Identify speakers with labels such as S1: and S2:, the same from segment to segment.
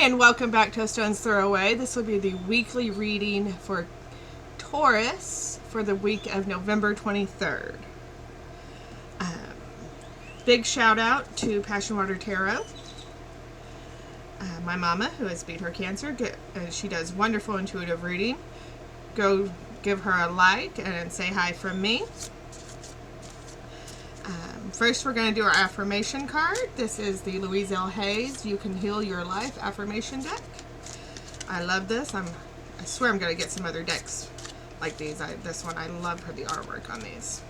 S1: and welcome back to AStonesThrowAway. This will be the weekly reading for Taurus for the week of November 23rd. Big shout out to Passion Water Tarot. My mama, who has beat her cancer, she does wonderful intuitive reading. Go give her a like and say hi from me. First, we're going to do our affirmation card. This is the Louise L. Hayes You Can Heal Your Life affirmation deck. I love this. I swear I'm going to get some other decks like these. This one, I love the artwork on these.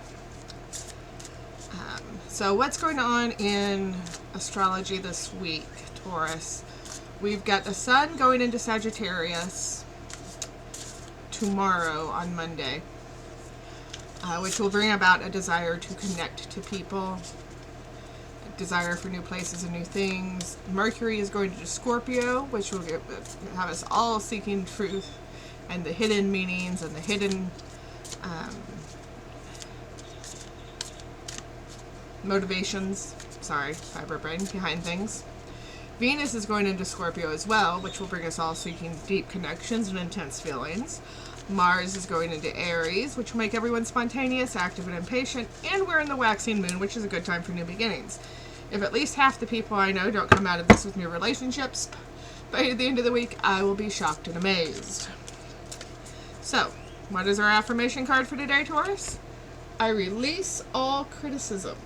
S1: So what's going on in astrology this week, Taurus? We've got the sun going into Sagittarius tomorrow on Monday. Which will bring about a desire to connect to people, a desire for new places and new things. Mercury is going to Scorpio, which will have us all seeking truth and the hidden meanings and the hidden motivations, fiber brain, behind things. Venus is going into Scorpio as well, which will bring us all seeking deep connections and intense feelings. Mars is going into Aries, which will make everyone spontaneous, active, and impatient, and we're in the waxing moon, which is a good time for new beginnings. If at least half the people I know don't come out of this with new relationships, by the end of the week, I will be shocked and amazed. So, what is our affirmation card for today, Taurus? I release all criticism.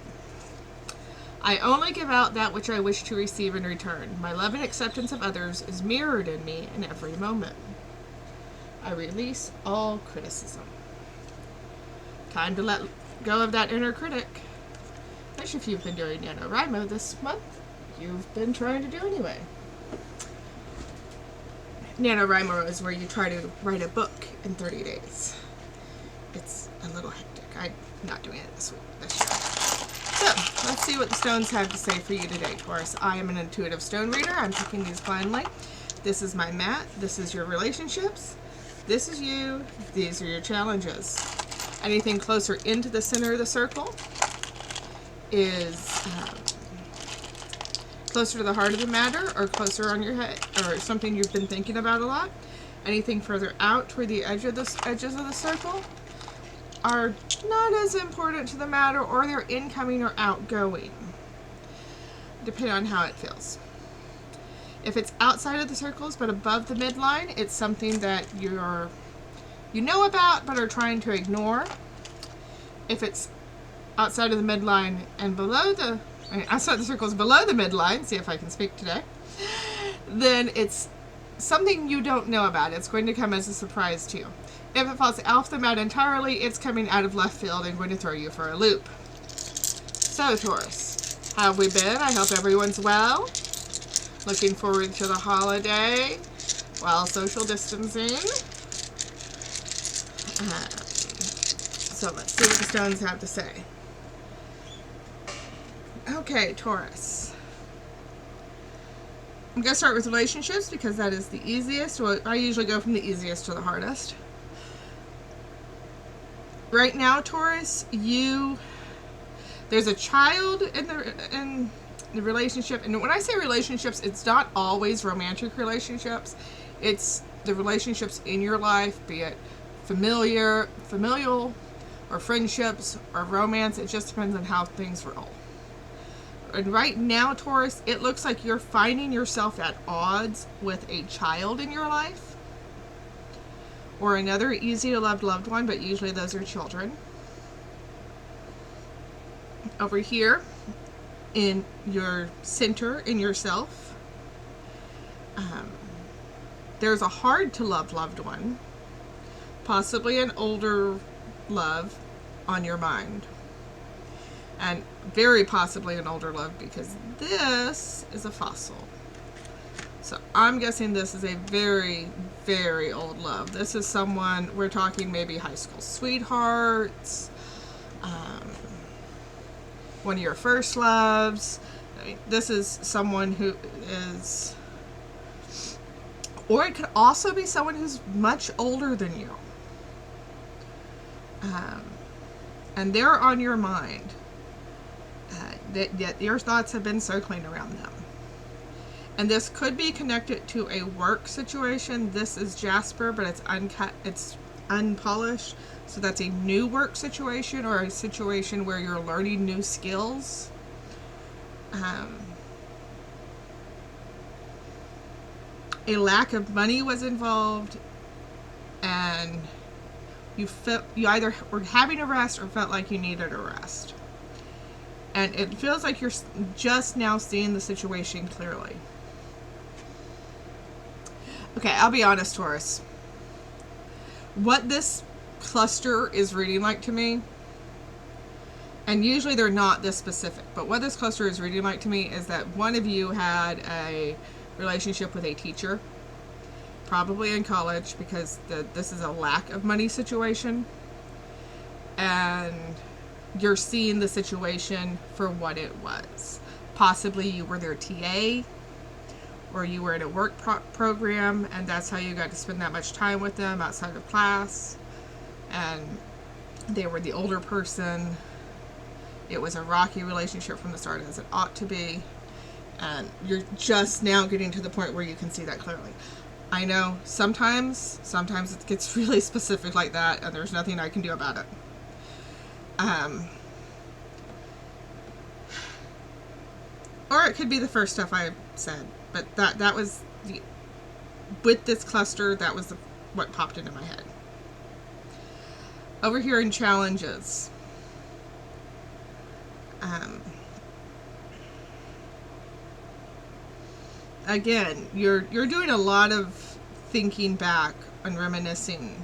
S1: I only give out that which I wish to receive in return. My love and acceptance of others is mirrored in me in every moment. I release all criticism. Time to let go of that inner critic, which if you've been doing NaNoWriMo this month, you've been trying to do anyway. NaNoWriMo is where you try to write a book in 30 days. It's a little hectic. I'm not doing it this year. So, let's see what the stones have to say for you today, Taurus. I am an intuitive stone reader. I'm picking these blindly. This is my mat. This is your relationships. This is you. These are your challenges. Anything closer into the center of the circle is closer to the heart of the matter or closer on your head or something you've been thinking about a lot. Anything further out toward the edges of the circle are not as important to the matter, or they're incoming or outgoing, depending on how it feels. If it's outside of the circles but above the midline, it's something that you know about but are trying to ignore. If it's outside of the midline and outside the circles below the midline, see if I can speak today, then it's something you don't know about. It's going to come as a surprise to you. If it falls off the mat entirely, it's coming out of left field and going to throw you for a loop. So, Taurus, how have we been? I hope everyone's well. Looking forward to the holiday while social distancing. So let's see what the stones have to say. Okay, Taurus. I'm going to start with relationships because that is the easiest. Well, I usually go from the easiest to the hardest. Right now, Taurus, there's a child in the relationship, and when I say relationships, it's not always romantic relationships. It's the relationships in your life, be it familial, or friendships, or romance. It just depends on how things roll. And right now, Taurus, it looks like you're finding yourself at odds with a child in your life, or another easy-to-love loved one, but usually those are children. Over here, in your center, in yourself, there's a hard-to-love loved one, possibly an older love on your mind, and very possibly an older love because this is a fossil. So I'm guessing this is a very, very old love. This is someone, we're talking maybe high school sweethearts, one of your first loves. I mean, this is someone who is, or it could also be someone who's much older than you. And they're on your mind. That your thoughts have been circling around them. And this could be connected to a work situation. This is jasper, but it's uncut, it's unpolished. So that's a new work situation or a situation where you're learning new skills. A lack of money was involved, and you either were having a rest or felt like you needed a rest. And it feels like you're just now seeing the situation clearly. Okay, I'll be honest, Taurus. What this cluster is reading like to me, and usually they're not this specific, but what this cluster is reading like to me is that one of you had a relationship with a teacher, probably in college, because this is a lack of money situation, and you're seeing the situation for what it was. Possibly you were their TA, or you were in a work program, and that's how you got to spend that much time with them outside of class, and they were the older person. It was a rocky relationship from the start, as it ought to be, and you're just now getting to the point where you can see that clearly. I know sometimes it gets really specific like that, and there's nothing I can do about it. Or it could be the first stuff I said, but that was with this cluster, that was what popped into my head. Over here in challenges, again, you're doing a lot of thinking back and reminiscing,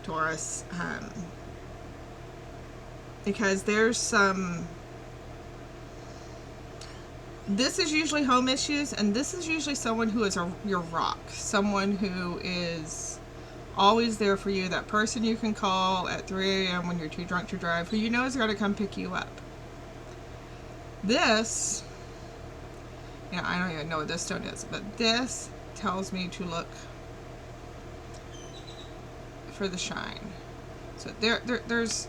S1: Taurus, because there's some. This is usually home issues, and this is usually someone who is your rock, someone who is always there for you, that person you can call at 3 a.m. when you're too drunk to drive, who you know is going to come pick you up. This, I don't even know what this stone is, but this tells me to look for the shine. So there's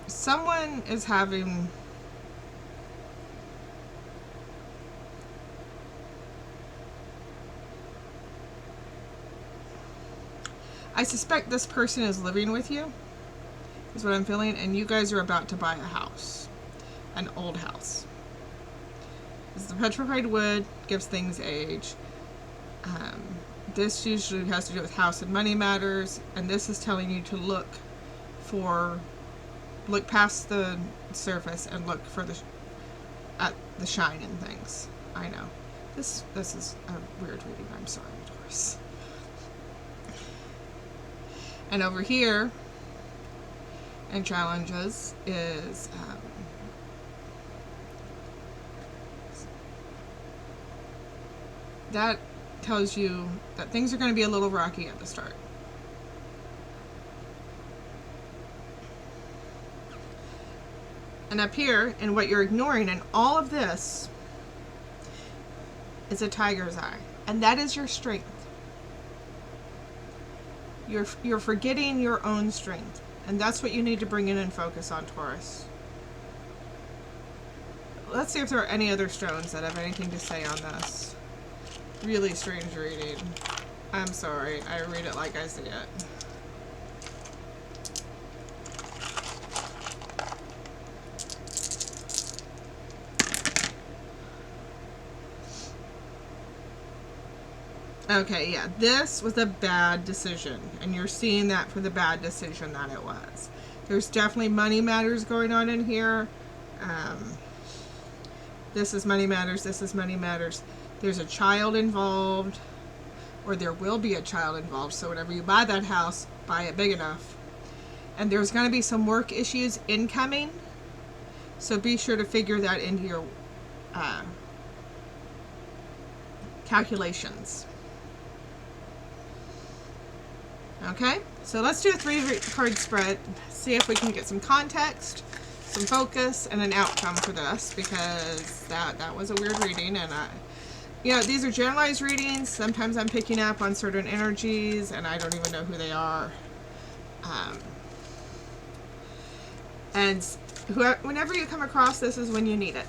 S1: someone is having I suspect this person is living with you, is what I'm feeling, and you guys are about to buy a house, an old house. This is the petrified wood, gives things age. This usually has to do with house and money matters, and this is telling you to look past the surface and look for at the shine in things. I know. This is a weird reading. I'm sorry, Taurus. And over here, in challenges, is that tells you that things are going to be a little rocky at the start. And up here, and what you're ignoring in all of this, is a tiger's eye. And that is your strength. You're forgetting your own strength. And that's what you need to bring in and focus on, Taurus. Let's see if there are any other stones that have anything to say on this. Really strange reading. I'm sorry. I read it like I see it. Okay, yeah, this was a bad decision, and you're seeing that for the bad decision that it was. There's definitely money matters going on in here. This is money matters, this is money matters. There's a child involved, or there will be a child involved, so whenever you buy that house, buy it big enough. And there's going to be some work issues incoming, so be sure to figure that into your calculations. Okay, so let's do a 3-card spread, see if we can get some context, some focus, and an outcome for this, because that was a weird reading, and these are generalized readings. Sometimes I'm picking up on certain energies, and I don't even know who they are. And whenever you come across this is when you need it.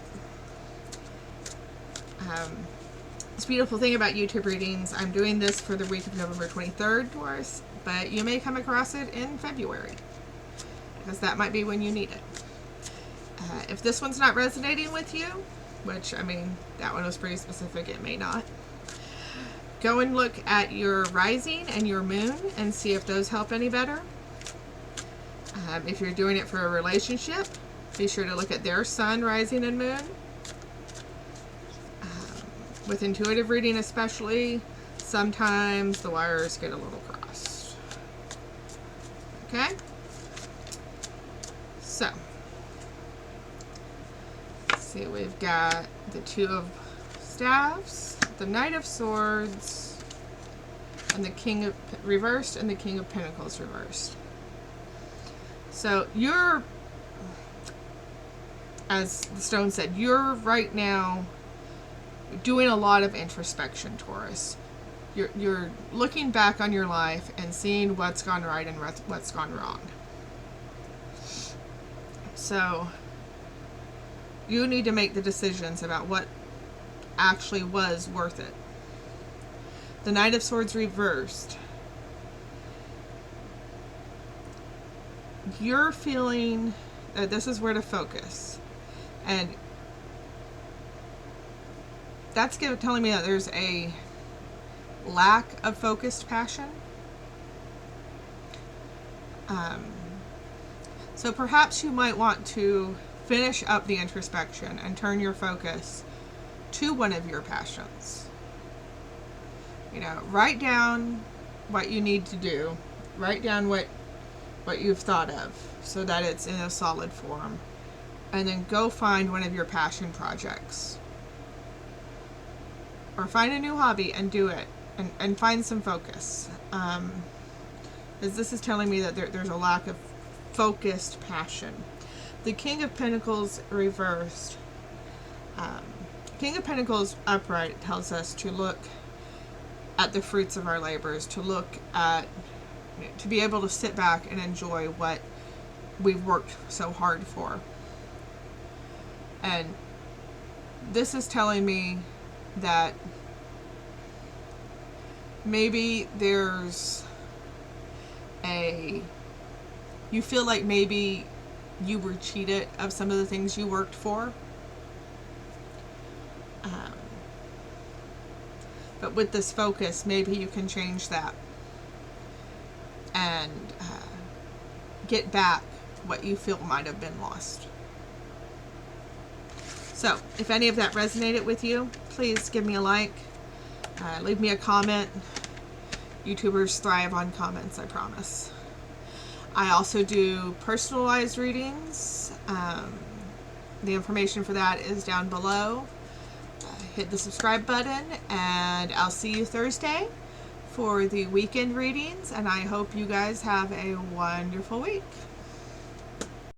S1: This beautiful thing about YouTube readings, I'm doing this for the week of November 23rd, Taurus, but you may come across it in February, because that might be when you need it. If this one's not resonating with you, which, I mean, that one was pretty specific, it may not. Go and look at your rising and your moon and see if those help any better. If you're doing it for a relationship, be sure to look at their sun, rising, and moon. With intuitive reading especially, sometimes the wires get a little crossed. Okay? So, let's see, we've got the Two of Staves, the Knight of Swords, and the King of reversed, and the King of Pentacles reversed. So you're, as the stone said, you're right now doing a lot of introspection, Taurus. You're looking back on your life and seeing what's gone right and what's gone wrong. So you need to make the decisions about what actually was worth it. The Knight of Swords reversed. You're feeling that this is where to focus. And that's telling me that there's a lack of focused passion. So perhaps you might want to finish up the introspection and turn your focus to one of your passions. You know, write down what you need to do. Write down what you've thought of so that it's in a solid form. And then go find one of your passion projects. Or find a new hobby and do it. And find some focus. As this is telling me that there's a lack of focused passion. The King of Pentacles reversed. King of Pentacles upright tells us to look at the fruits of our labors, to be able to sit back and enjoy what we've worked so hard for. And this is telling me that maybe you feel like maybe you were cheated of some of the things you worked for. But with this focus, maybe you can change that and get back what you feel might have been lost. So, if any of that resonated with you, please give me a like, leave me a comment. YouTubers thrive on comments, I promise. I also do personalized readings. The information for that is down below. Hit the subscribe button, and I'll see you Thursday for the weekend readings, and I hope you guys have a wonderful week.